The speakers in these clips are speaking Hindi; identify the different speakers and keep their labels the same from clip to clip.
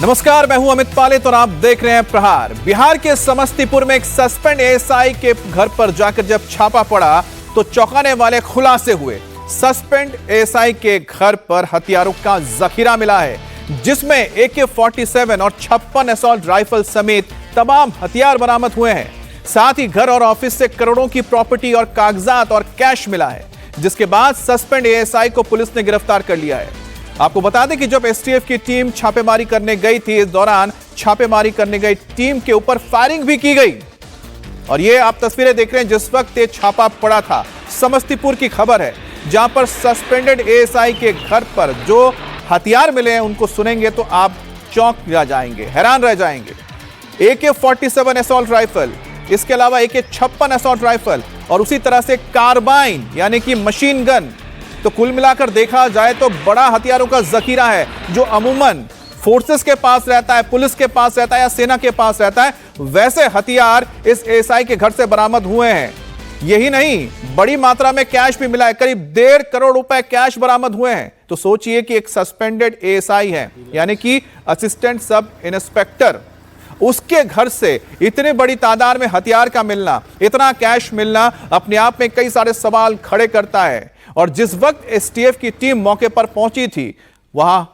Speaker 1: नमस्कार, मैं हूं अमित पालेत और आप देख रहे हैं प्रहार। बिहार के समस्तीपुर में एक सस्पेंड एएसआई के घर पर जाकर जब छापा पड़ा तो चौंकाने वाले खुलासे हुए। सस्पेंड एएसआई के घर पर हथियारों का जखीरा मिला है, जिसमें AK-47 और 56 असॉल्ट राइफल समेत तमाम हथियार बरामद हुए हैं। साथ ही घर और ऑफिस से करोड़ों की प्रॉपर्टी और कागजात और कैश मिला है, जिसके बाद सस्पेंड एएसआई को पुलिस ने गिरफ्तार कर लिया है। आपको बता दें कि जब एसटीएफ की टीम छापेमारी करने गई थी, इस दौरान छापेमारी करने गई टीम के ऊपर फायरिंग भी की गई। और ये आप तस्वीरें देख रहे हैं जिस वक्त ये छापा पड़ा था। समस्तीपुर की खबर है, जहां पर सस्पेंडेड एएसआई के घर पर जो हथियार मिले हैं उनको सुनेंगे तो आप चौंक जाएंगे, हैरान रह जाएंगे। AK-47 असॉल्ट राइफल, इसके अलावा AK-56 असॉल्ट राइफल और उसी तरह से कार्बाइन यानी कि मशीन गन। तो कुल मिलाकर देखा जाए तो बड़ा हथियारों का जखीरा है, जो अमूमन फोर्सेस के पास रहता है, पुलिस के पास रहता है या सेना के पास रहता है। वैसे हथियार इस एएसआई के घर से बरामद हुए हैं। यही नहीं, बड़ी मात्रा में कैश भी मिला है, करीब 1.5 करोड़ रुपए कैश बरामद हुए हैं। तो सोचिए कि एक सस्पेंडेड एएसआई है, यानी कि असिस्टेंट सब इंस्पेक्टर, उसके घर से इतनी बड़ी तादाद में हथियार का मिलना, इतना कैश मिलना अपने आप में कई सारे सवाल खड़े करता है। और जिस वक्त एसटीएफ की टीम मौके पर पहुंची थी, वहां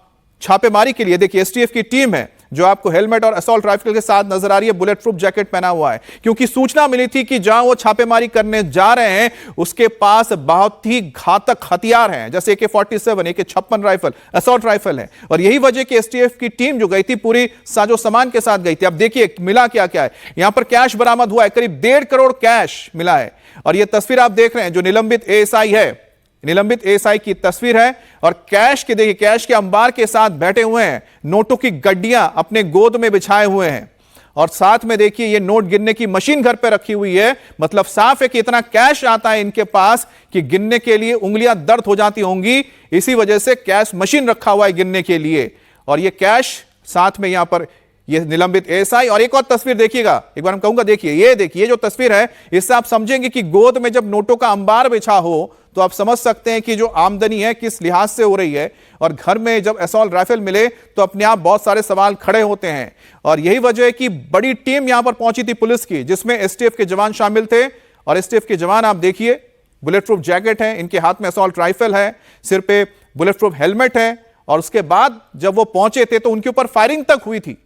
Speaker 1: छापेमारी के लिए, देखिए एसटीएफ की टीम है जो आपको हेलमेट और असॉल्ट राइफल के साथ नजर आ रही है, बुलेट प्रूफ जैकेट पहना हुआ है, क्योंकि सूचना मिली थी कि जहां वो छापेमारी करने जा रहे हैं उसके पास बहुत ही घातक हथियार हैं, जैसे AK-47, AK-56 rifle, assault rifle है। और यही वजह कि एसटीएफ की टीम जो गई थी पूरी साजो सामान के साथ गई थी। अब देखिए मिला क्या क्या है। यहां पर कैश बरामद हुआ है, करीब 1.5 करोड़ कैश मिला है। और यह तस्वीर आप देख रहे हैं जो निलंबित एएसआई है, निलंबित एएसआई की तस्वीर है। और कैश के देखिए, कैश के अंबार के साथ बैठे हुए हैं, नोटों की गड्डियां अपने गोद में बिछाए हुए हैं। और साथ में देखिए ये नोट गिनने की मशीन घर पे रखी हुई है। मतलब साफ है कि इतना कैश आता है इनके पास कि गिनने के लिए उंगलियां दर्द हो जाती होंगी। इसी वजह से कैश मशीन रखा हुआ है गिनने के लिए। और ये कैश साथ में यहां पर ये निलंबित एएसआई। और एक और तस्वीर देखिएगा, एक बार हम कहूंगा, देखिए ये देखिए जो तस्वीर है, इससे आप समझेंगे कि गोद में जब नोटों का अंबार बिछा हो तो आप समझ सकते हैं कि जो आमदनी है किस लिहाज से हो रही है। और घर में जब असॉल्ट राइफल मिले तो अपने आप बहुत सारे सवाल खड़े होते हैं। और यही वजह है कि बड़ी टीम यहां पर पहुंची थी पुलिस की, जिसमें एसटीएफ के जवान शामिल थे। और एसटीएफ के जवान आप देखिए, बुलेट प्रूफ जैकेट है, इनके हाथ में असॉल्ट राइफल है, सिर पे बुलेट प्रूफ हेलमेट है। और उसके बाद जब वो पहुंचे थे तो उनके ऊपर फायरिंग तक हुई थी,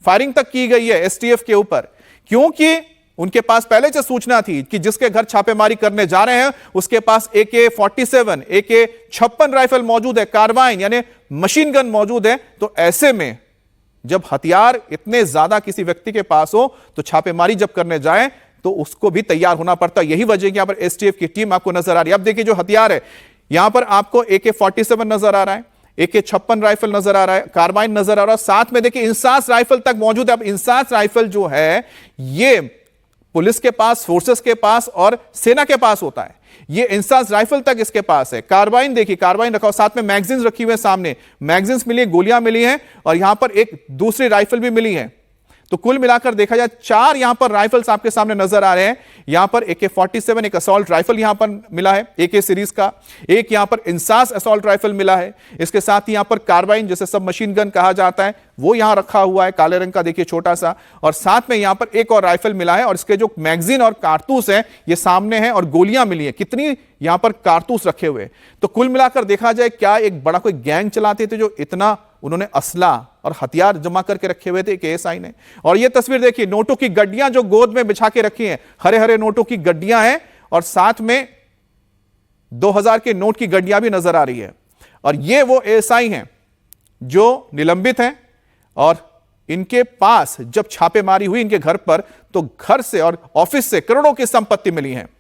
Speaker 1: फायरिंग तक की गई है एसटीएफ के ऊपर, क्योंकि उनके पास पहले से सूचना थी कि जिसके घर छापेमारी करने जा रहे हैं उसके पास AK-47, AK-56 राइफल मौजूद है, कार्बाइन यानी मशीन गन मौजूद है। तो ऐसे में जब हथियार इतने ज्यादा किसी व्यक्ति के पास हो तो छापेमारी जब करने जाए तो उसको भी तैयार होना पड़ता है। यही वजह कि यहां पर एसटीएफ की टीम आपको नजर आ रही है। अब देखिए जो हथियार है, यहां पर आपको AK-47 नजर आ रहा है, AK-56 राइफल नजर आ रहा है, कार्बाइन नजर आ रहा है, साथ में देखिए इंसास राइफल तक मौजूद है। अब इंसास राइफल जो है ये पुलिस के पास, फोर्सेस के पास और सेना के पास होता है। ये इंसास राइफल तक इसके पास है। कार्बाइन देखिए, कार्बाइन रखा, साथ में मैगजीन्स रखी हुई है, सामने मैगजीन्स मिली है, गोलियां मिली हैं और यहां पर एक दूसरी राइफल भी मिली है। तो कुल मिलाकर देखा जाए 4 यहां पर राइफल्स आपके सामने नजर आ रहे हैं। यहां पर AK-47 एक असॉल्ट राइफल यहां पर मिला है, AK सीरीज का। एक यहां पर इंसास असॉल्ट राइफल मिला है। इसके साथ ही यहां पर कार्बाइन, जैसे सब मशीन गन कहा जाता है, वो यहां रखा हुआ है, काले रंग का देखिए छोटा सा। और साथ में यहां पर एक और राइफल मिला है और इसके जो मैगजीन और कारतूस है ये सामने है और गोलियां मिली है, कितनी यहां पर कारतूस रखे हुए। तो कुल मिलाकर देखा जाए क्या एक बड़ा कोई गैंग चलाते थे जो इतना उन्होंने असला और हथियार जमा करके रखे हुए थे एएसआई ने। और ये तस्वीर देखिए, नोटों की गड्डियां जो गोद में बिछा के रखी हैं, हरे हरे नोटों की गड्डियां हैं और साथ में 2000 के नोट की गड्डियां भी नजर आ रही है। और ये वो एएसआई हैं जो निलंबित हैं। और इनके पास जब छापेमारी हुई इनके घर पर तो घर से और ऑफिस से करोड़ों की संपत्ति मिली है।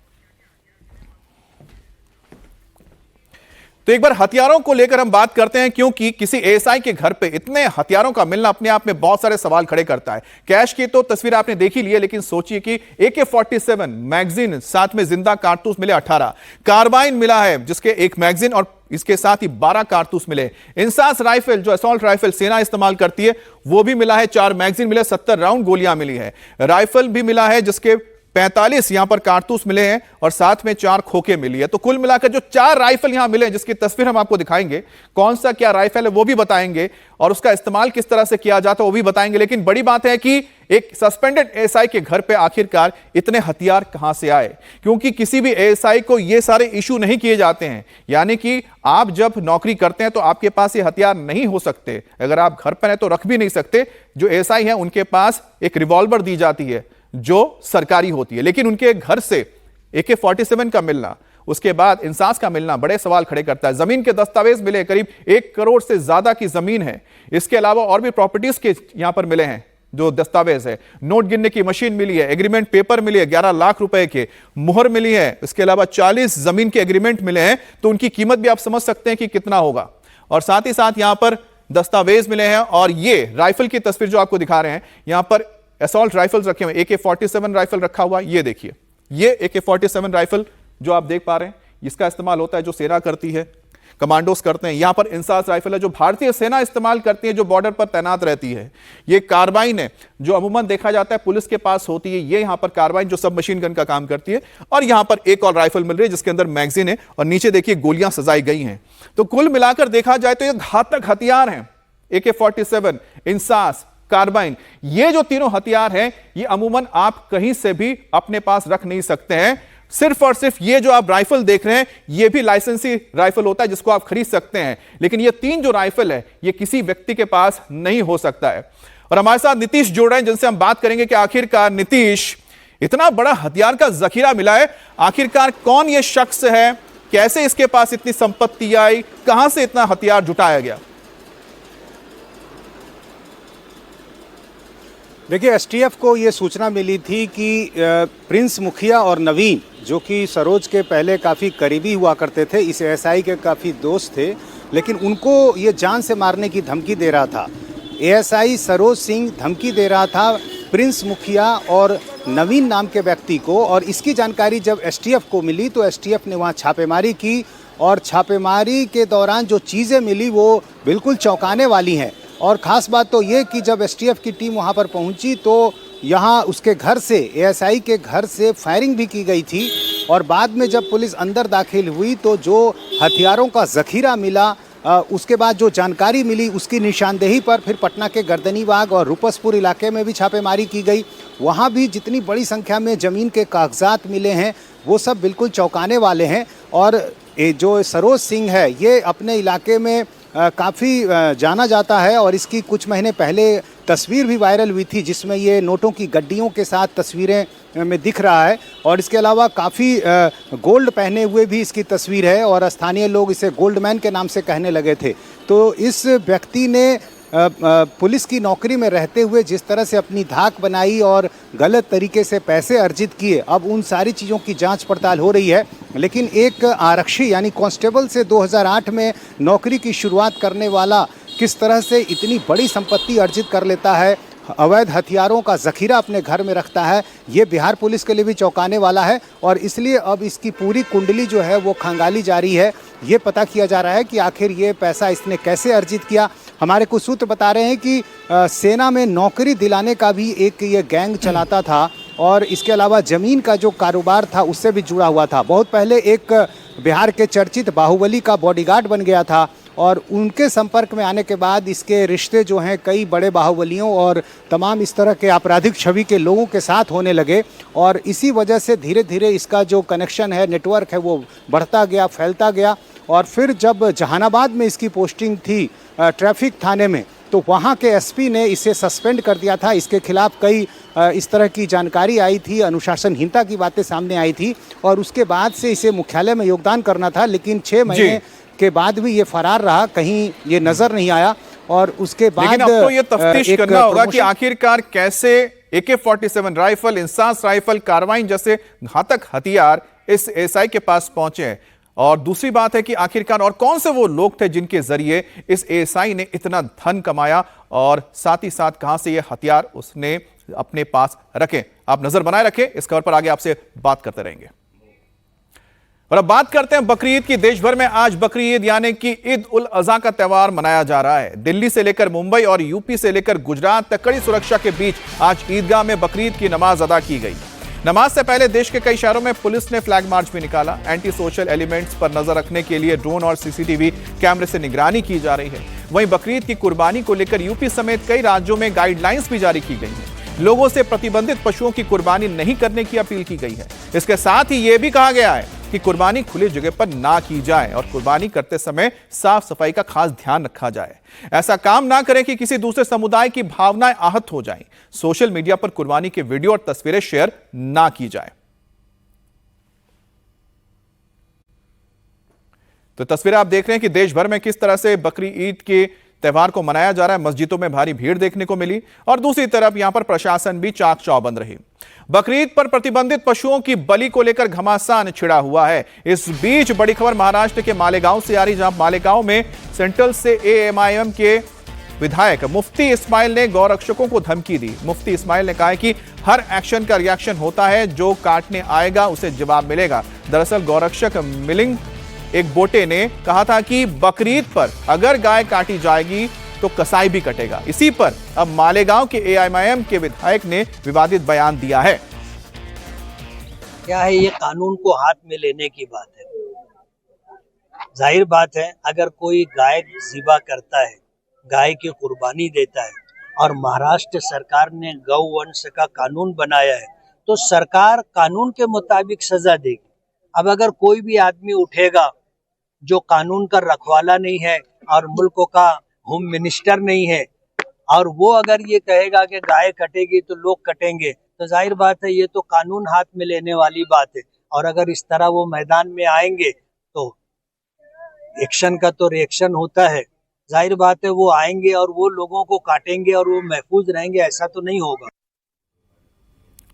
Speaker 1: तो एक बार हथियारों को लेकर हम बात करते हैं, क्योंकि किसी एएसआई के घर पे इतने हथियारों का मिलना अपने आप में बहुत सारे सवाल खड़े करता है। कैश की तो तस्वीर आपने देखी ली है, लेकिन सोचिए कि AK-47 मैगजीन, साथ में जिंदा कारतूस मिले 18, कार्बाइन मिला है जिसके एक मैगजीन और इसके साथ ही 12 कारतूस मिले। इंसास राइफल जो असॉल्ट राइफल सेना इस्तेमाल करती है वो भी मिला है, 4 मैगजीन मिले, 70 राउंड गोलियां मिली है। राइफल भी मिला है जिसके 45 यहां पर कारतूस मिले हैं और साथ में 4 खोखे मिली है। तो कुल मिलाकर जो 4 राइफल यहां मिले हैं, जिसकी तस्वीर हम आपको दिखाएंगे, कौन सा क्या राइफल है वो भी बताएंगे और उसका इस्तेमाल किस तरह से किया जाता है वो भी बताएंगे। लेकिन बड़ी बात है कि एक सस्पेंडेड एएसआई के घर पे आखिरकार इतने हथियार कहां से आए, क्योंकि किसी भी एएसआई को ये सारे इशू नहीं किए जाते हैं। यानी कि आप जब नौकरी करते हैं तो आपके पास ये हथियार नहीं हो सकते, अगर आप घर पर हैं तो रख भी नहीं सकते। जो एएसआई हैं उनके पास एक रिवॉल्वर दी जाती है जो सरकारी होती है, लेकिन उनके घर से AK-47 का मिलना, उसके बाद इंसास का मिलना बड़े सवाल खड़े करता है। जमीन के दस्तावेज मिले, करीब 1 करोड़ से ज्यादा की जमीन है। इसके अलावा और भी प्रॉपर्टीज के यहां पर मिले हैं जो दस्तावेज है। नोट गिनने की मशीन मिली है, एग्रीमेंट पेपर मिली है 11 लाख रुपए के, मुहर मिली है। इसके अलावा 40 जमीन के एग्रीमेंट मिले हैं, तो उनकी कीमत भी आप समझ सकते हैं कि कितना होगा। और साथ ही साथ यहां पर दस्तावेज मिले हैं। और ये राइफल की तस्वीर जो आपको दिखा रहे हैं, यहां पर असॉल्ट राइफल्स रखे हुए, AK-47 राइफल रखा हुआ, ये देखिए, ये AK-47 राइफल जो आप देख पा रहे हैं, इसका इस्तेमाल होता है जो सेना करती है, कमांडोज करते हैं। यहां पर इंसास राइफल है जो भारतीय सेना इस्तेमाल करती है, जो बॉर्डर पर तैनात रहती है। ये कार्बाइन है जो अमूमन देखा जाता है पुलिस के पास होती है, ये यहां पर कार्बाइन जो सब मशीन गन का काम करती है। और यहां पर एक और राइफल मिल रही है जिसके अंदर मैगजीन है और नीचे देखिए गोलियां सजाई गई हैं। तो कुल मिलाकर देखा जाए तो ये घातक हथियार हैं, AK-47, इंसास, कार्बाइन, ये जो तीनों हथियार हैं ये अमूमन आप कहीं से भी अपने पास रख नहीं सकते हैं। सिर्फ और सिर्फ ये जो आप राइफल देख रहे हैं ये भी लाइसेंसी राइफल होता है जिसको आप खरीद सकते हैं, लेकिन ये 3 जो राइफल है ये किसी व्यक्ति के पास नहीं हो सकता है। और हमारे साथ नीतीश जुड़ रहे हैं जिनसे हम बात करेंगे कि आखिरकार नीतीश, इतना बड़ा हथियार का जखीरा मिला है, आखिरकार कौन ये शख्स है, कैसे इसके पास इतनी संपत्ति आई, कहां से इतना हथियार जुटाया गया?
Speaker 2: देखिए, एसटीएफ को ये सूचना मिली थी कि प्रिंस मुखिया और नवीन, जो कि सरोज के पहले काफ़ी करीबी हुआ करते थे, इस एएसआई के काफ़ी दोस्त थे, लेकिन उनको ये जान से मारने की धमकी दे रहा था। एएसआई सरोज सिंह धमकी दे रहा था प्रिंस मुखिया और नवीन नाम के व्यक्ति को। और इसकी जानकारी जब एसटीएफ को मिली तो एसटीएफ ने वहाँ छापेमारी की और छापेमारी के दौरान जो चीज़ें मिली वो बिल्कुल चौंकाने वाली हैं। और ख़ास बात तो ये कि जब एसटीएफ की टीम वहाँ पर पहुँची तो यहाँ उसके घर से, एएसआई के घर से फायरिंग भी की गई थी। और बाद में जब पुलिस अंदर दाखिल हुई तो जो हथियारों का ज़ख़ीरा मिला, उसके बाद जो जानकारी मिली उसकी निशानदेही पर फिर पटना के गर्दनीबाग और रूपसपुर इलाके में भी छापेमारी की गई। वहाँ भी जितनी बड़ी संख्या में ज़मीन के कागजात मिले हैं वो सब बिल्कुल चौंकाने वाले हैं। और जो सरोज सिंह है ये अपने इलाके में काफ़ी जाना जाता है और इसकी कुछ महीने पहले तस्वीर भी वायरल हुई थी जिसमें ये नोटों की गड्डियों के साथ तस्वीरें में दिख रहा है। और इसके अलावा काफ़ी गोल्ड पहने हुए भी इसकी तस्वीर है और स्थानीय लोग इसे गोल्डमैन के नाम से कहने लगे थे। तो इस व्यक्ति ने पुलिस की नौकरी में रहते हुए जिस तरह से अपनी धाक बनाई और गलत तरीके से पैसे अर्जित किए, अब उन सारी चीज़ों की जांच पड़ताल हो रही है। लेकिन एक आरक्षी यानी कांस्टेबल से 2008 में नौकरी की शुरुआत करने वाला किस तरह से इतनी बड़ी संपत्ति अर्जित कर लेता है, अवैध हथियारों का ज़ख़ीरा अपने घर में रखता है, ये बिहार पुलिस के लिए भी चौंकाने वाला है। और इसलिए अब इसकी पूरी कुंडली जो है वो खंगाली जारी है। ये पता किया जा रहा है कि आखिर ये पैसा इसने कैसे अर्जित किया। हमारे कुछ सूत्र बता रहे हैं कि सेना में नौकरी दिलाने का भी एक ये गैंग चलाता था और इसके अलावा ज़मीन का जो कारोबार था उससे भी जुड़ा हुआ था। बहुत पहले एक बिहार के चर्चित बाहुबली का बॉडीगार्ड बन गया था और उनके संपर्क में आने के बाद इसके रिश्ते जो हैं कई बड़े बाहुबलियों और तमाम इस तरह के आपराधिक छवि के लोगों के साथ होने लगे। और इसी वजह से धीरे धीरे इसका जो कनेक्शन है, नेटवर्क है, वो बढ़ता गया, फैलता गया। और फिर जब जहानाबाद में इसकी पोस्टिंग थी ट्रैफिक थाने में, तो वहाँ के एसपी ने इसे सस्पेंड कर दिया था। इसके खिलाफ कई इस तरह की जानकारी आई थी, अनुशासनहीनता की बातें सामने आई थी और उसके बाद से इसे मुख्यालय में योगदान करना था, लेकिन 6 महीने के बाद भी ये फरार रहा, कहीं ये नजर नहीं आया। और उसके बाद
Speaker 1: लेकिन अब तो ये तफ्तीश करना होगा कि आखिरकार कैसे AK-47 rifle, INSAS rifle, carbene जैसे घातक हथियार इस एएसआई के पास पहुंचे हैं। और दूसरी बात है कि आखिरकार और कौन से वो लोग थे जिनके जरिए इस एएसआई ने इतना धन कमाया और साथ ही साथ कहां से ये हथियार उसने अपने पास रखे। आप नजर बनाए रखें, इस खबर पर आगे आपसे बात करते रहेंगे। और अब बात करते हैं बकरीद की। देश भर में आज बकरीद यानी कि ईद उल अजहा का त्यौहार मनाया जा रहा है। दिल्ली से लेकर मुंबई और यूपी से लेकर गुजरात तक कड़ी सुरक्षा के बीच आज ईदगाह में बकरीद की नमाज अदा की गई। नमाज से पहले देश के कई शहरों में पुलिस ने फ्लैग मार्च भी निकाला। एंटी सोशल एलिमेंट्स पर नजर रखने के लिए ड्रोन और सीसीटीवी कैमरे से निगरानी की जा रही है। वहीं बकरीद की कुर्बानी को लेकर यूपी समेत कई राज्यों में गाइडलाइंस भी जारी की गई हैं। लोगों से प्रतिबंधित पशुओं की कुर्बानी नहीं करने की अपील की गई है। इसके साथ ही यह भी कहा गया है कि कुर्बानी खुली जगह पर ना की जाए और कुर्बानी करते समय साफ सफाई का खास ध्यान रखा जाए। ऐसा काम ना करें कि किसी दूसरे समुदाय की भावनाएं आहत हो जाएं। सोशल मीडिया पर कुर्बानी के वीडियो और तस्वीरें शेयर ना की जाए। तो तस्वीरें आप देख रहे हैं कि देश भर में किस तरह से बकरी ईद के त्योहार को मनाया जा रहा है। मस्जिदों में भारी भीड़ देखने को मिली और दूसरी तरफ यहां पर प्रशासन भी चाक चौबंद रही। बकरीद पर प्रतिबंधित पशुओं की बलि को लेकर घमासान छिड़ा हुआ है। इस बीच बड़ी खबर महाराष्ट्र के मालेगांव से आ रही, जहां मालेगांव में सेंट्रल से एएमआईएम के विधायक मुफ्ती इस्माइल ने गौरक्षकों को धमकी दी। मुफ्ती इस्माइल ने कहा है कि हर एक्शन का रिएक्शन होता है, जो काटने आएगा उसे जवाब मिलेगा। दरअसल गौरक्षक मिलिंग एक बोटे ने कहा था कि बकरीद पर अगर गाय काटी जाएगी तो कसाई भी कटेगा। इसी पर अब मालेगांव के एआईएमआईएम के विधायक ने विवादित बयान दिया है।
Speaker 3: क्या है, ये कानून को हाथ में लेने की बात है। जाहिर बात है, अगर कोई गाय ज़िबा करता है, गाय की कुर्बानी देता है और महाराष्ट्र सरकार ने गौवंश का कानून बनाया है, तो सरकार कानून के मुताबिक सजा देगी। अब अगर कोई भी आदमी उठेगा जो कानून का रखवाला नहीं है और मुल्क का होम मिनिस्टर नहीं है, और वो अगर ये कहेगा कि गाय कटेगी तो लोग कटेंगे, तो जाहिर बात है ये तो कानून हाथ में लेने वाली बात है। और अगर इस तरह वो मैदान में आएंगे तो एक्शन का तो रिएक्शन होता है। जाहिर बात है वो आएंगे और वो लोगों को काटेंगे और वो महफूज रहेंगे, ऐसा तो नहीं होगा।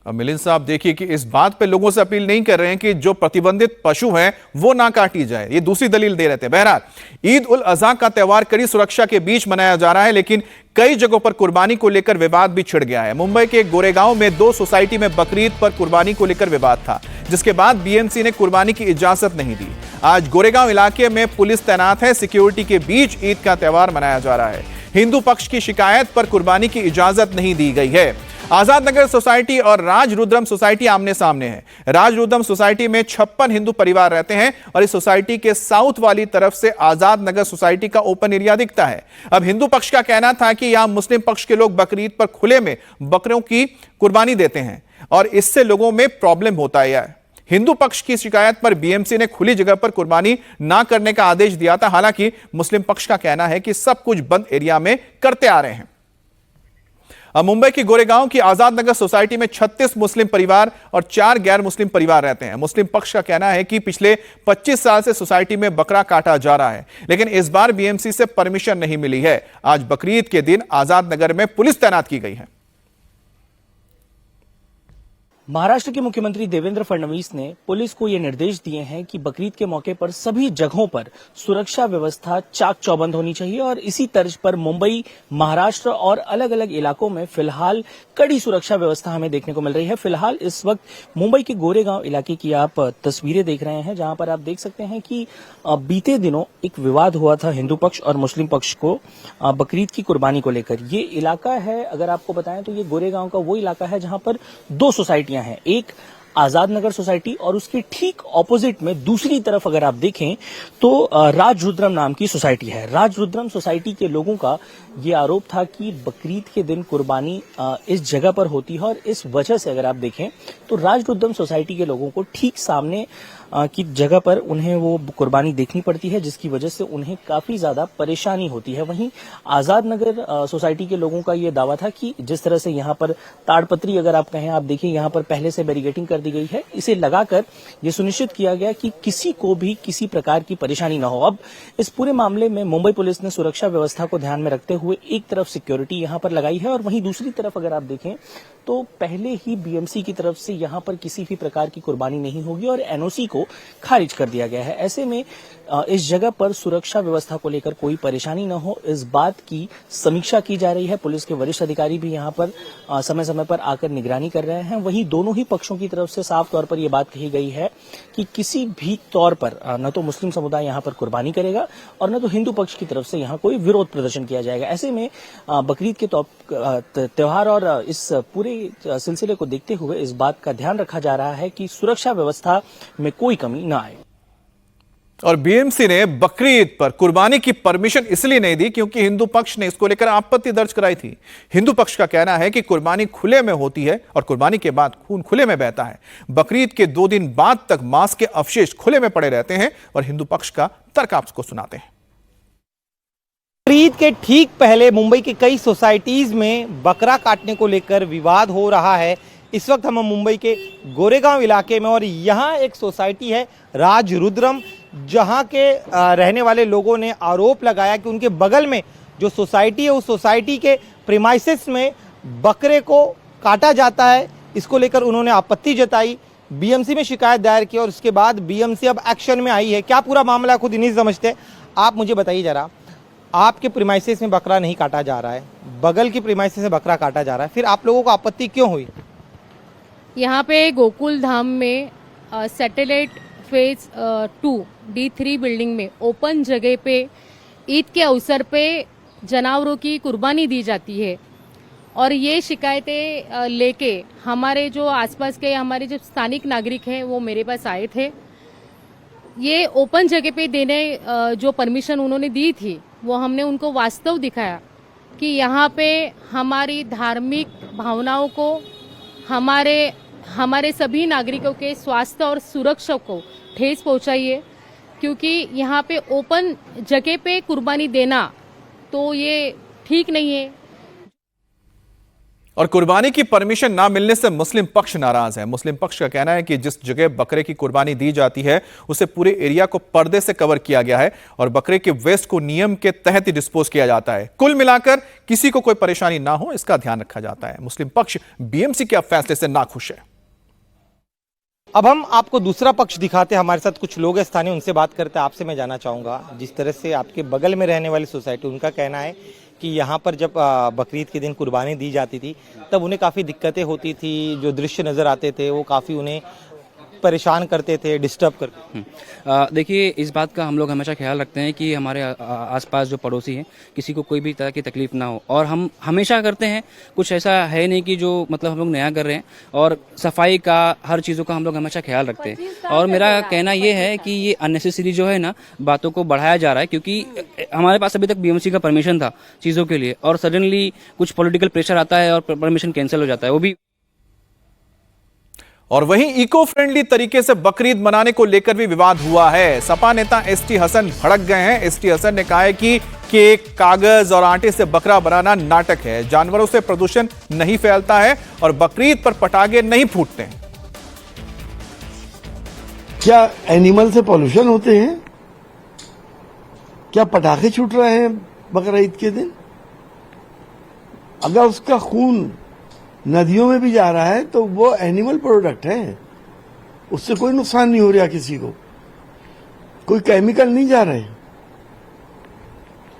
Speaker 1: अब मिलिंद साहब देखिए कि इस बात पे लोगों से अपील नहीं कर रहे हैं कि जो प्रतिबंधित पशु हैं वो ना काटी जाए, ये दूसरी दलील दे रहे थे। बहरहाल ईद उल अजहा का त्योहार कड़ी सुरक्षा के बीच मनाया जा रहा है, लेकिन कई जगहों पर कुर्बानी को लेकर विवाद भी छिड़ गया है। मुंबई के गोरेगांव में 2 सोसाइटी में बकरीद पर कुर्बानी को लेकर विवाद था, जिसके बाद बीएमसी ने कुर्बानी की इजाजत नहीं दी। आज गोरेगांव इलाके में पुलिस तैनात है। सिक्योरिटी के बीच ईद का त्योहार मनाया जा रहा है। हिंदू पक्ष की शिकायत पर कुर्बानी की इजाजत नहीं दी गई है। आजाद नगर सोसाइटी और राजरुद्रम सोसाइटी आमने सामने है। राजरुद्रम सोसाइटी में 56 हिंदू परिवार रहते हैं और इस सोसाइटी के साउथ वाली तरफ से आजाद नगर सोसाइटी का ओपन एरिया दिखता है। अब हिंदू पक्ष का कहना था कि यहां मुस्लिम पक्ष के लोग बकरीद पर खुले में बकरियों की कुर्बानी देते हैं और इससे लोगों में प्रॉब्लम होता है। हिंदू पक्ष की शिकायत पर बीएमसी ने खुली जगह पर कुर्बानी ना करने का आदेश दिया था। हालांकि मुस्लिम पक्ष का कहना है कि सब कुछ बंद एरिया में करते आ रहे हैं। अब मुंबई की गोरेगांव की आजाद नगर सोसाइटी में 36 मुस्लिम परिवार और 4 गैर मुस्लिम परिवार रहते हैं। मुस्लिम पक्ष का कहना है कि पिछले 25 साल से सोसाइटी में बकरा काटा जा रहा है, लेकिन इस बार बीएमसी से परमिशन नहीं मिली है। आज बकरीद के दिन आजाद नगर में पुलिस तैनात की गई है।
Speaker 4: महाराष्ट्र के मुख्यमंत्री देवेंद्र फडणवीस ने पुलिस को ये निर्देश दिए हैं कि बकरीद के मौके पर सभी जगहों पर सुरक्षा व्यवस्था चाक चौबंद होनी चाहिए और इसी तर्ज पर मुंबई, महाराष्ट्र और अलग अलग इलाकों में फिलहाल कड़ी सुरक्षा व्यवस्था हमें देखने को मिल रही है। फिलहाल इस वक्त मुंबई के गोरेगांव इलाके की आप तस्वीरें देख रहे हैं, जहां पर आप देख सकते हैं कि बीते दिनों एक विवाद हुआ था हिंदू पक्ष और मुस्लिम पक्ष को बकरीद की कुर्बानी को लेकर। ये इलाका है, अगर आपको बताएं तो ये गोरेगांव का वो इलाका है जहां पर 2 सोसाइटियां हैं, एक आजाद नगर सोसाइटी और उसके ठीक ऑपोजिट में दूसरी तरफ अगर आप देखें तो राजरुद्रम नाम की सोसाइटी है। राजरुद्रम सोसाइटी के लोगों का ये आरोप था कि बकरीद के दिन कुर्बानी इस जगह पर होती है और इस वजह से अगर आप देखें तो राजरुद्रम सोसाइटी के लोगों को ठीक सामने की जगह पर उन्हें वो कुर्बानी देखनी पड़ती है, जिसकी वजह से उन्हें काफी ज्यादा परेशानी होती है। वहीं आजाद नगर सोसाइटी के लोगों का ये दावा था कि जिस तरह से यहाँ पर ताड़पत्री अगर आप कहें, आप देखिए यहाँ पर पहले से बैरिकेडिंग कर दी गई है, इसे लगाकर ये सुनिश्चित किया गया कि किसी को भी किसी प्रकार की परेशानी न हो। अब इस पूरे मामले में मुंबई पुलिस ने सुरक्षा व्यवस्था को ध्यान में रखते हुए एक तरफ सिक्योरिटी यहाँ पर लगाई है और वहीं दूसरी तरफ अगर आप देखें तो पहले ही बीएमसी की तरफ से यहाँ पर किसी भी प्रकार की कुर्बानी नहीं होगी और एनओसी को खारिज कर दिया गया है। ऐसे में इस जगह पर सुरक्षा व्यवस्था को लेकर कोई परेशानी न हो, इस बात की समीक्षा की जा रही है। पुलिस के वरिष्ठ अधिकारी भी यहाँ पर समय समय पर आकर निगरानी कर रहे हैं। वहीं दोनों ही पक्षों की तरफ से साफ तौर पर यह बात कही गई है कि किसी भी तौर पर न तो मुस्लिम समुदाय यहाँ पर कुर्बानी करेगा और न तो हिंदू पक्ष की तरफ से यहाँ कोई विरोध प्रदर्शन किया जाएगा। ऐसे में बकरीद के त्योहार और इस पूरे पूरे सिलसिले को देखते हुए इस बात का ध्यान रखा जा रहा है कि सुरक्षा व्यवस्था में कोई कमी न आए।
Speaker 1: और बीएमसी ने बकरीद पर कुर्बानी की परमिशन इसलिए नहीं दी क्योंकि हिंदू पक्ष ने इसको लेकर आपत्ति दर्ज कराई थी। हिंदू पक्ष का कहना है कि कुर्बानी खुले में होती है और कुर्बानी के बाद खून खुले में बहता है। बकरीद के 2 दिन बाद तक मांस के अवशेष खुले में पड़े रहते हैं और हिंदू पक्ष का तर्क आपको सुनाते हैं।
Speaker 5: बकरीद के ठीक पहले मुंबई की कई सोसाइटीज में बकरा काटने को लेकर विवाद हो रहा है। इस वक्त हम मुंबई के गोरेगांव इलाके में और यहाँ एक सोसाइटी है राज रुद्रम, जहाँ के रहने वाले लोगों ने आरोप लगाया कि उनके बगल में जो सोसाइटी है उस सोसाइटी के प्रीमाइसेस में बकरे को काटा जाता है। इसको लेकर उन्होंने आपत्ति जताई, बीएमसी में शिकायत दायर की और उसके बाद बीएमसी अब एक्शन में आई है। क्या पूरा मामला खुद नहीं समझते। आप मुझे बताइए जरा, आपके प्रीमाइसेस में बकरा नहीं काटा जा रहा है, बगल की प्रीमाइसेस में बकरा काटा जा रहा है, फिर आप लोगों को आपत्ति क्यों हुई?
Speaker 6: यहाँ पे गोकुल धाम में सैटेलाइट फेज 2 D3 बिल्डिंग में ओपन जगह पे ईद के अवसर पे जानवरों की कुर्बानी दी जाती है और ये शिकायतें लेके हमारे जो आसपास के हमारे जो स्थानिक नागरिक हैं वो मेरे पास आए थे। ये ओपन जगह पे देने जो परमिशन उन्होंने दी थी वो हमने उनको वास्तव दिखाया कि यहाँ पे हमारी धार्मिक भावनाओं को हमारे सभी नागरिकों के स्वास्थ्य और सुरक्षा को ठेस पहुंचाई है, क्योंकि यहाँ पे ओपन जगह पे कुर्बानी देना तो ये ठीक नहीं है।
Speaker 1: और कुर्बानी की परमिशन ना मिलने से मुस्लिम पक्ष नाराज है। मुस्लिम पक्ष का कहना है कि जिस जगह बकरे की कुर्बानी दी जाती है उसे पूरे एरिया को पर्दे से कवर किया गया है और बकरे के वेस्ट को नियम के तहत ही डिस्पोज किया जाता है। कुल मिलाकर किसी को कोई परेशानी ना हो इसका ध्यान रखा जाता है। मुस्लिम पक्ष बीएमसी के फैसले से नाखुश है।
Speaker 5: अब हम आपको दूसरा पक्ष दिखाते हैं। हमारे साथ कुछ लोग हैं स्थानीय, उनसे बात करते हैं। आपसे मैं जानना चाहूँगा, जिस तरह से आपके बगल में रहने वाली सोसाइटी, उनका कहना है कि यहाँ पर जब बकरीद के दिन कुर्बानी दी जाती थी तब उन्हें काफ़ी दिक्कतें होती थी, जो दृश्य नज़र आते थे वो काफ़ी उन्हें परेशान करते थे, डिस्टर्ब करते।
Speaker 7: देखिए, इस बात का हम लोग हमेशा ख्याल रखते हैं कि हमारे आसपास जो पड़ोसी हैं किसी को कोई भी तरह की तकलीफ ना हो, और हम हमेशा करते हैं। कुछ ऐसा है नहीं कि जो मतलब हम लोग नया कर रहे हैं, और सफाई का हर चीज़ों का हम लोग हमेशा ख्याल रखते हैं। और मेरा कहना ये है कि ये अननेसेसरी जो है ना बातों को बढ़ाया जा रहा है, क्योंकि हमारे पास अभी तक बीएमसी का परमिशन था चीज़ों के लिए, और सडनली कुछ पॉलिटिकल प्रेशर आता है और परमिशन कैंसिल हो जाता है, वो भी।
Speaker 1: और वहीं इको फ्रेंडली तरीके से बकरीद मनाने को लेकर भी विवाद हुआ है। सपा नेता एसटी हसन भड़क गए हैं। एसटी हसन ने कहा है कि केक, कागज और आटे से बकरा बनाना नाटक है, जानवरों से प्रदूषण नहीं फैलता है और बकरीद पर पटाखे नहीं फूटते हैं।
Speaker 8: क्या एनिमल से पॉल्यूशन होते हैं? क्या पटाखे छूट रहे हैं बकरा ईद के दिन? अगर उसका खून नदियों में भी जा रहा है तो वो एनिमल प्रोडक्ट है, उससे कोई नुकसान नहीं हो रहा किसी को, कोई केमिकल नहीं जा रहे।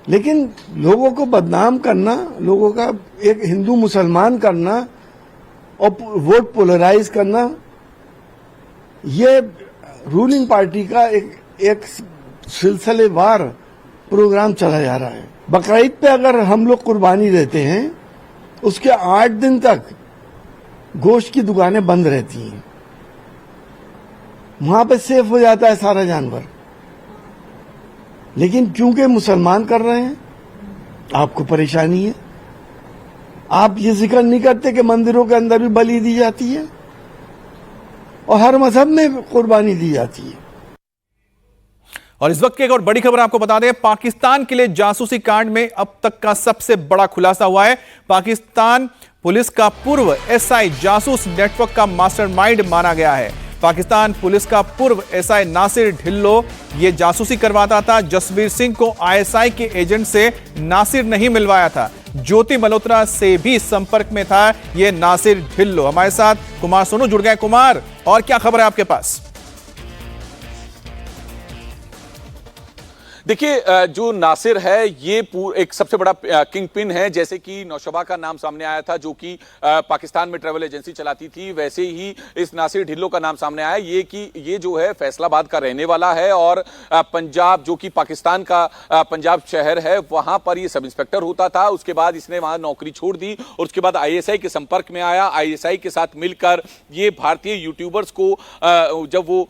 Speaker 8: लेकिन लोगों को बदनाम करना, लोगों का एक हिंदू मुसलमान करना और वोट पोलराइज करना, ये रूलिंग पार्टी का एक सिलसिलेवार प्रोग्राम चला जा रहा है। बकरीद पे अगर हम लोग कुर्बानी देते हैं उसके 8 दिन तक गोश्त की दुकानें बंद रहती हैं, वहां पे सेफ हो जाता है सारा जानवर। लेकिन क्योंकि मुसलमान कर रहे हैं, आपको परेशानी है। आप ये जिक्र नहीं करते कि मंदिरों के अंदर भी बलि दी जाती है और हर मजहब में कुर्बानी दी जाती है।
Speaker 1: और इस वक्त की एक और बड़ी खबर आपको बता दें, पाकिस्तान के लिए जासूसी कांड में अब तक का सबसे बड़ा खुलासा हुआ है। पाकिस्तान पुलिस का पूर्व एसआई जासूस नेटवर्क का मास्टरमाइंड माना गया है। पाकिस्तान पुलिस का पूर्व एसआई नासिर ढिल्लो ये जासूसी करवाता था। जसवीर सिंह को आईएसआई के एजेंट से नासिर नहीं मिलवाया था। ज्योति मल्होत्रा से भी संपर्क में था ये नासिर ढिल्लो। हमारे साथ कुमार सोनू जुड़ गए। कुमार, और क्या खबर है आपके पास?
Speaker 9: देखिए जो नासिर है ये एक सबसे बड़ा किंग पिन है। जैसे कि नौशबा का नाम सामने आया था जो कि पाकिस्तान में ट्रैवल एजेंसी चलाती थी, वैसे ही इस नासिर ढिल्लो का नाम सामने आया ये कि ये जो है फैसलाबाद का रहने वाला है और पंजाब जो कि पाकिस्तान का पंजाब शहर है वहां पर ये सब इंस्पेक्टर होता था। उसके बाद इसने वहां नौकरी छोड़ दी और उसके बाद आईएसआई के संपर्क में आया। आईएसआई के साथ मिलकर ये भारतीय यूट्यूबर्स को जब वो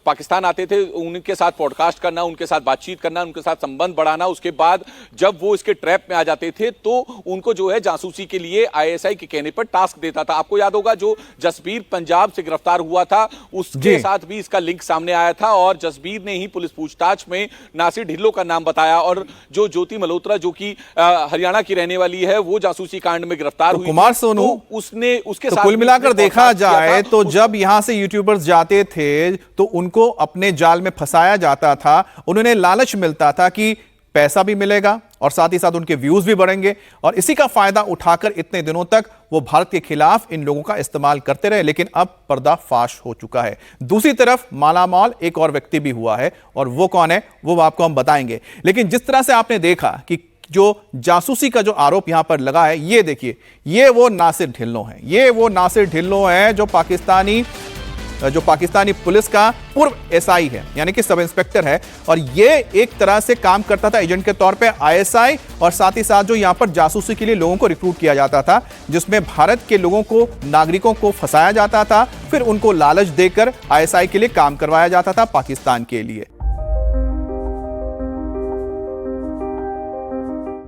Speaker 9: पाकिस्तान आते थे उनके साथ पॉडकास्ट करना, उनके साथ बातचीत करना, उनके साथ संबंध बढ़ाना। उसके बाद जब वो इसके ट्रैप में आ जाते थे तो उनको जो है जासूसी के लिए आईएसआई के कहने पर टास्क देता था। आपको याद होगा जो जसबीर पंजाब से गिरफ्तार हुआ था उसके साथ भी इसका लिंक सामने आया था और जसबीर ने ही पुलिस पूछताछ में नासिर ढिल्लो का नाम बताया। और जो ज्योति मल्होत्रा जो कि हरियाणा की रहने वाली है वो जासूसी कांड में गिरफ्तार हुई।
Speaker 1: कुमार सोनू
Speaker 9: तो उसने उसके
Speaker 1: तो
Speaker 9: साथ
Speaker 1: कुल मिलाकर देखा जाए तो जब यहां से यूट्यूबर्स जाते थे तो उनको अपने जाल में फंसाया जाता था। उन्होंने लालच मिलता था कि पैसा भी मिलेगा और साथ ही साथ उनके व्यूज भी बढ़ेंगे और इसी का फायदा उठाकर इतने दिनों तक वो भारत के खिलाफ इन लोगों का इस्तेमाल करते रहे। लेकिन अब पर्दाफाश हो चुका है। दूसरी तरफ मालामाल एक और व्यक्ति भी हुआ है और वो कौन है वो आपको हम बताएंगे। लेकिन जिस तरह से आपने देखा कि जो जासूसी का जो आरोप यहां पर लगा है, ये देखिए, ये वो नासिर ढिल्लो हैं। ये वो नासिर ढिल्लो हैं जो पाकिस्तानी पुलिस का पूर्व एसआई है, यानी कि सब इंस्पेक्टर है। और ये एक तरह से काम करता था एजेंट के तौर पे आईएसआई और साथ ही साथ जो यहां पर जासूसी के लिए लोगों को रिक्रूट किया जाता था, जिसमें भारत के लोगों को, नागरिकों को फंसाया जाता था, फिर उनको लालच देकर आईएसआई के लिए काम करवाया जाता था पाकिस्तान के लिए।